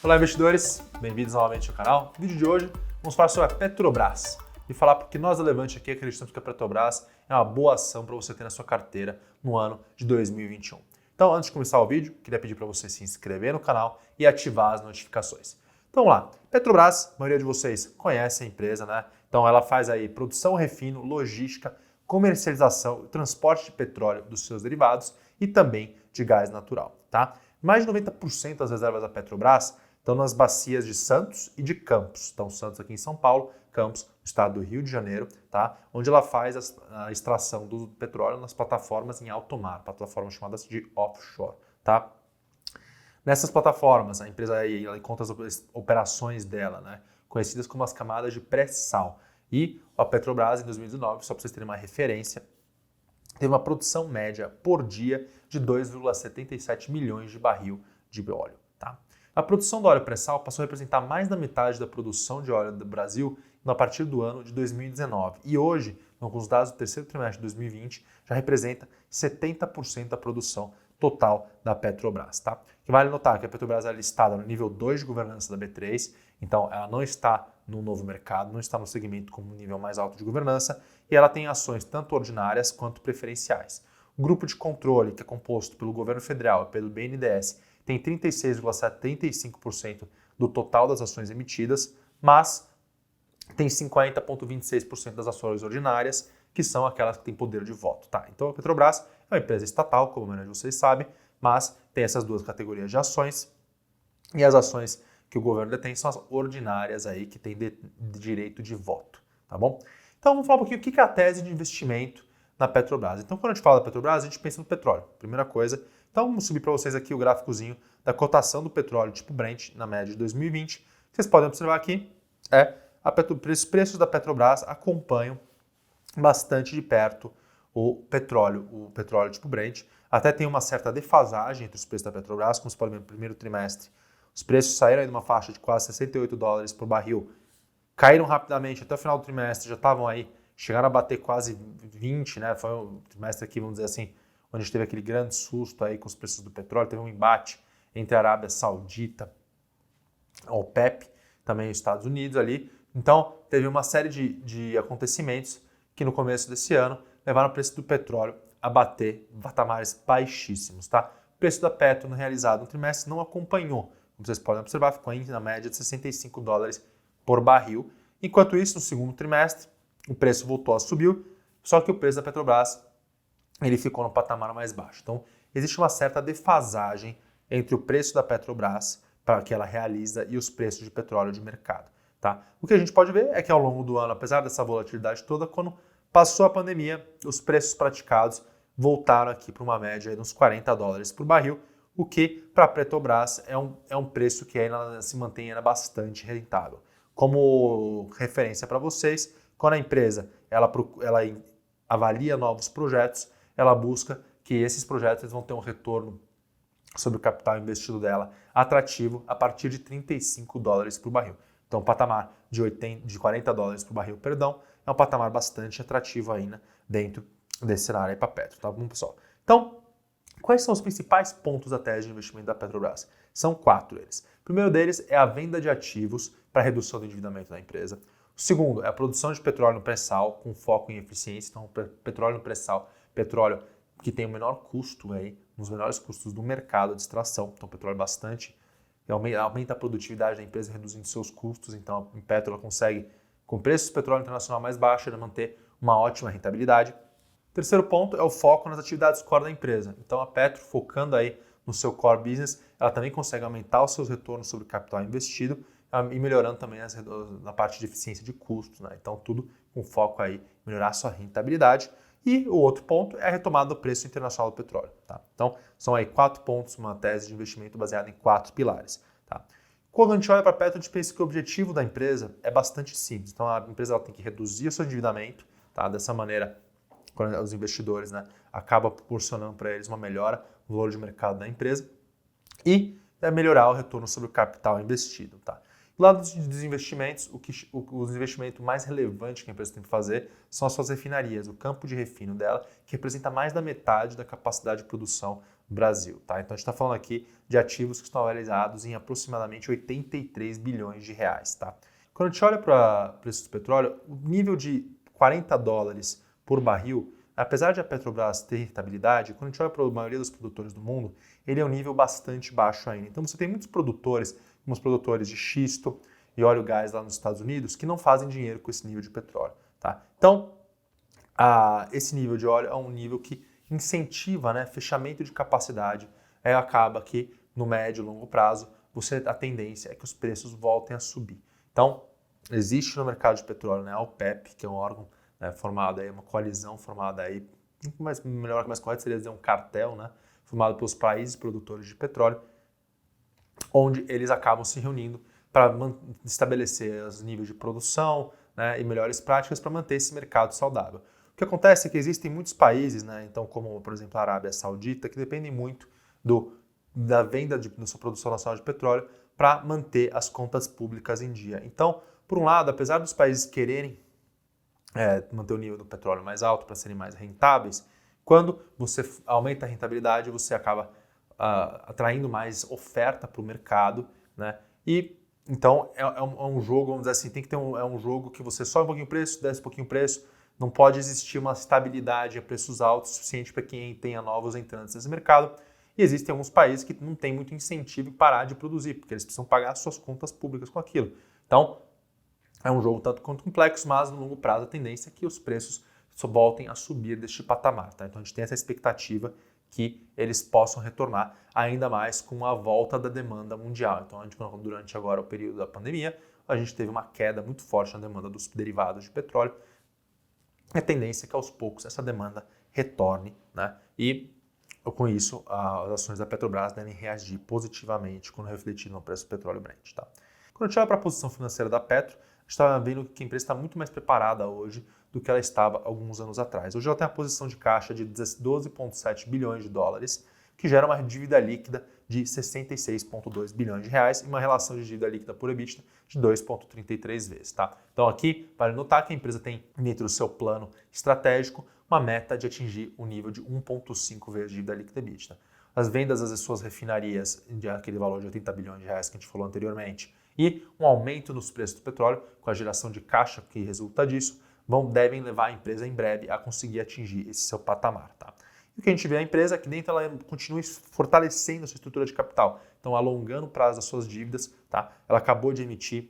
Olá, investidores! Bem-vindos novamente ao canal. No vídeo de hoje, vamos falar sobre a Petrobras e falar porque nós da Levante aqui acreditamos que a Petrobras é uma boa ação para você ter na sua carteira no ano de 2021. Então, antes de começar o vídeo, queria pedir para você se inscrever no canal e ativar as notificações. Então, vamos lá. Petrobras, a maioria de vocês conhece a empresa, né? Então, ela faz aí produção, refino, logística, comercialização e transporte de petróleo dos seus derivados e também de gás natural, tá? Mais de 90% das reservas da Petrobras estão nas bacias de Santos e de Campos. Então, Santos aqui em São Paulo, Campos, no estado do Rio de Janeiro, tá? Onde ela faz a extração do petróleo nas plataformas em alto mar, plataformas chamadas de offshore, tá? Nessas plataformas, a empresa aí, ela encontra as operações dela, né? Conhecidas como as camadas de pré-sal. E a Petrobras, em 2019, só para vocês terem uma referência, teve uma produção média por dia de 2,77 milhões de barril de óleo. Tá? A produção do óleo pré-sal passou a representar mais da metade da produção de óleo do Brasil a partir do ano de 2019. E hoje, com os dados do terceiro trimestre de 2020, já representa 70% da produção total da Petrobras. Tá? Que vale notar que a Petrobras é listada no nível 2 de governança da B3, então ela não está no novo mercado, não está no segmento como nível mais alto de governança, e ela tem ações tanto ordinárias quanto preferenciais. O grupo de controle, que é composto pelo governo federal e pelo BNDES, tem 36,75% do total das ações emitidas, mas tem 50,26% das ações ordinárias, que são aquelas que têm poder de voto. Tá? Então a Petrobras é uma empresa estatal, como a maioria de vocês sabem, mas tem essas duas categorias de ações, e as ações que o governo detém são as ordinárias aí, que têm direito de voto, tá bom? Então vamos falar um pouquinho o que é a tese de investimento na Petrobras. Então quando a gente fala da Petrobras, a gente pensa no petróleo, primeira coisa. Então vamos subir para vocês aqui o gráficozinho da cotação do petróleo tipo Brent na média de 2020. Vocês podem observar aqui, os preços da Petrobras acompanham bastante de perto o petróleo tipo Brent. Até tem uma certa defasagem entre os preços da Petrobras, como você pode ver no primeiro trimestre. Os preços saíram aí de uma faixa de quase $68 por barril, caíram rapidamente até o final do trimestre, já estavam aí, chegaram a bater quase 20, né? Foi um trimestre aqui, vamos dizer assim, onde a gente teve aquele grande susto aí com os preços do petróleo, teve um embate entre a Arábia Saudita, a OPEP, também os Estados Unidos ali. Então, teve uma série de acontecimentos que no começo desse ano levaram o preço do petróleo a bater patamares baixíssimos, tá? O preço da Petro no realizado no trimestre não acompanhou. Como vocês podem observar, ficou na média de $65 por barril. Enquanto isso, no segundo trimestre, o preço voltou a subir, só que o preço da Petrobras ele ficou no patamar mais baixo. Então, existe uma certa defasagem entre o preço da Petrobras, para que ela realiza, e os preços de petróleo de mercado. Tá? O que a gente pode ver é que ao longo do ano, apesar dessa volatilidade toda, quando passou a pandemia, os preços praticados voltaram aqui para uma média de uns $40 por barril, o que para a Petrobras é um preço que ainda se mantém ainda bastante rentável. Como referência para vocês, quando a empresa ela avalia novos projetos, ela busca que esses projetos vão ter um retorno sobre o capital investido dela atrativo a partir de $35 por barril. Então, o patamar de $40 por barril, é um patamar bastante atrativo ainda dentro desse cenário aí para a Petro, tá bom, pessoal? Então, quais são os principais pontos da tese de investimento da Petrobras? São 4 eles. O primeiro deles é a venda de ativos para redução do endividamento da empresa. O segundo é a produção de petróleo no pré-sal, com foco em eficiência. Então, petróleo no pré-sal, petróleo que tem o menor custo, aí, um dos menores custos do mercado de extração. Então, petróleo bastante, aumenta a produtividade da empresa, reduzindo seus custos. Então, a Petro consegue, com preços do petróleo internacional mais baixos, manter uma ótima rentabilidade. O terceiro ponto é o foco nas atividades core da empresa. Então, a Petro, focando aí no seu core business, ela também consegue aumentar os seus retornos sobre o capital investido e melhorando também na parte de eficiência de custos, né? Então, tudo com foco aí em melhorar a sua rentabilidade. E o outro ponto é a retomada do preço internacional do petróleo. Tá? Então, são aí 4 pontos, uma tese de investimento baseada em 4 pilares. Tá? Quando a gente olha para a Petro, a gente pensa que o objetivo da empresa é bastante simples. Então, a empresa ela tem que reduzir o seu endividamento, tá? Dessa maneira, quando os investidores, né, acabam proporcionando para eles uma melhora no valor de mercado da empresa e melhorar o retorno sobre o capital investido. Tá? Do lado dos investimentos, os investimentos mais relevantes que a empresa tem que fazer são as suas refinarias, o campo de refino dela, que representa mais da metade da capacidade de produção Brasil, tá? Então a gente está falando aqui de ativos que estão avaliados em aproximadamente 83 bilhões de reais, tá? Quando a gente olha para o preço do petróleo, o nível de 40 dólares por barril, apesar de a Petrobras ter rentabilidade, quando a gente olha para a maioria dos produtores do mundo, ele é um nível bastante baixo ainda. Então você tem muitos produtores, como os produtores de xisto e óleo e gás lá nos Estados Unidos, que não fazem dinheiro com esse nível de petróleo, tá? Então, esse nível de óleo é um nível que incentiva, né, fechamento de capacidade, acaba que no médio e longo prazo a tendência é que os preços voltem a subir. Então, existe no mercado de petróleo, né, a OPEP, que é um órgão, né, formado aí, uma coalizão formada aí, mais correto seria dizer um cartel, né, formado pelos países produtores de petróleo, onde eles acabam se reunindo para estabelecer os níveis de produção, né, e melhores práticas para manter esse mercado saudável. O que acontece é que existem muitos países, né, então como por exemplo a Arábia Saudita, que dependem muito da venda da sua produção nacional de petróleo para manter as contas públicas em dia. Então, por um lado, apesar dos países quererem manter o nível do petróleo mais alto para serem mais rentáveis, quando você aumenta a rentabilidade, você acaba atraindo mais oferta para o mercado, né? E então é um jogo, vamos dizer assim, tem que ter um jogo que você sobe um pouquinho o preço, desce um pouquinho o preço, não pode existir uma estabilidade a preços altos suficiente para quem tenha novos entrantes nesse mercado. E existem alguns países que não têm muito incentivo em parar de produzir, porque eles precisam pagar suas contas públicas com aquilo. Então, é um jogo tanto quanto complexo, mas no longo prazo a tendência é que os preços só voltem a subir deste patamar, tá? Então a gente tem essa expectativa que eles possam retornar ainda mais com a volta da demanda mundial. Então, durante agora o período da pandemia, a gente teve uma queda muito forte na demanda dos derivados de petróleo. A tendência é que aos poucos essa demanda retorne, né? E com isso as ações da Petrobras devem reagir positivamente quando refletir no preço do petróleo Brent, tá? Quando a gente olha para a posição financeira da Petro, a gente está vendo que a empresa está muito mais preparada hoje do que ela estava alguns anos atrás. Hoje ela tem a posição de caixa de 12,7 bilhões de dólares, que gera uma dívida líquida de 66,2 bilhões de reais e uma relação de dívida líquida por EBITDA de 2,33 vezes. Tá? Então aqui, vale notar que a empresa tem dentro do seu plano estratégico uma meta de atingir o nível de 1,5 vezes dívida líquida EBITDA. As vendas das suas refinarias, aquele valor de 80 bilhões de reais que a gente falou anteriormente, e um aumento nos preços do petróleo, com a geração de caixa que resulta disso, devem levar a empresa em breve a conseguir atingir esse seu patamar. Tá? E o que a gente vê é a empresa que dentro ela continua fortalecendo a sua estrutura de capital, então alongando o prazo das suas dívidas. Tá? Ela acabou de emitir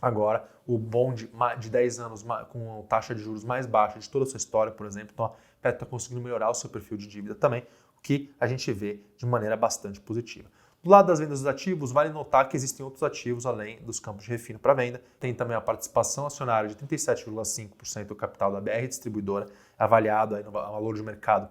agora o bond de 10 anos com a taxa de juros mais baixa de toda a sua história, por exemplo. Então a Petro está conseguindo melhorar o seu perfil de dívida também, o que a gente vê de maneira bastante positiva. Do lado das vendas dos ativos, vale notar que existem outros ativos além dos campos de refino para venda. Tem também a participação acionária de 37,5% do capital da BR Distribuidora, avaliado aí no valor de mercado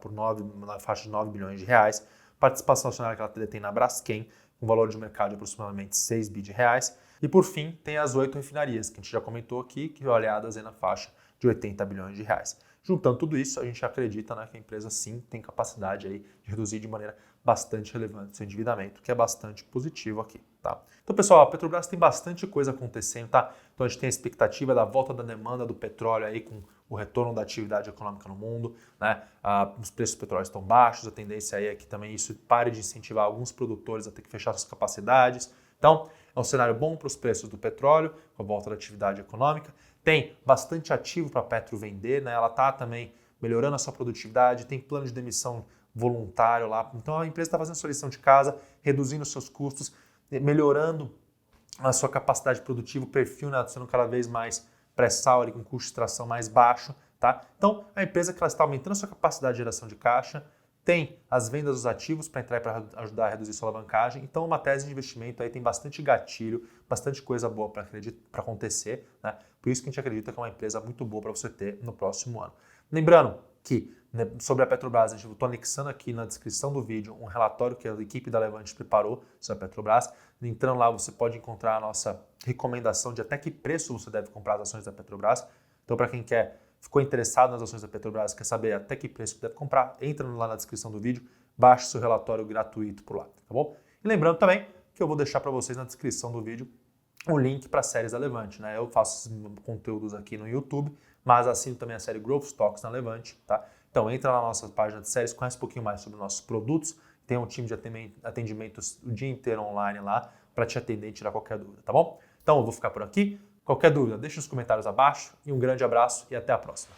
na faixa de 9 bilhões de reais. Participação acionária que ela detém na Braskem, com valor de mercado de aproximadamente 6 bi de reais. E por fim, tem as 8 refinarias, que a gente já comentou aqui, que avaliadas aí na faixa de 80 bilhões de reais. Juntando tudo isso, a gente acredita, né, que a empresa sim tem capacidade aí de reduzir de maneira bastante relevante seu endividamento, que é bastante positivo aqui, tá? Então, pessoal, a Petrobras tem bastante coisa acontecendo, tá? Então a gente tem a expectativa da volta da demanda do petróleo aí com o retorno da atividade econômica no mundo, né? Os preços do petróleo estão baixos, a tendência aí é que também isso pare de incentivar alguns produtores a ter que fechar suas capacidades. Então, é um cenário bom para os preços do petróleo, com a volta da atividade econômica. Tem bastante ativo para a Petro vender, né? Ela está também melhorando a sua produtividade, tem plano de demissão voluntário lá. Então a empresa está fazendo sua lição de casa, reduzindo os seus custos, melhorando a sua capacidade produtiva, o perfil, né, sendo cada vez mais pré-sal, com custo de extração mais baixo. Tá? Então a empresa que ela está aumentando a sua capacidade de geração de caixa, tem as vendas dos ativos para entrar e para ajudar a reduzir sua alavancagem. Então, uma tese de investimento aí tem bastante gatilho, bastante coisa boa para acontecer. Né? Por isso que a gente acredita que é uma empresa muito boa para você ter no próximo ano. Lembrando que sobre a Petrobras, eu estou anexando aqui na descrição do vídeo um relatório que a equipe da Levante preparou sobre a Petrobras. Entrando lá, você pode encontrar a nossa recomendação de até que preço você deve comprar as ações da Petrobras. Então, para quem ficou interessado nas ações da Petrobras, quer saber até que preço deve comprar, entra lá na descrição do vídeo, baixe seu relatório gratuito por lá, tá bom? E lembrando também que eu vou deixar para vocês na descrição do vídeo o link para as séries da Levante, né? Eu faço conteúdos aqui no YouTube, mas assino também a série Growth Stocks na Levante, tá? Então entra na nossa página de séries, conhece um pouquinho mais sobre nossos produtos, tem um time de atendimentos o dia inteiro online lá para te atender e tirar qualquer dúvida, tá bom? Então eu vou ficar por aqui. Qualquer dúvida, deixa nos comentários abaixo e um grande abraço e até a próxima.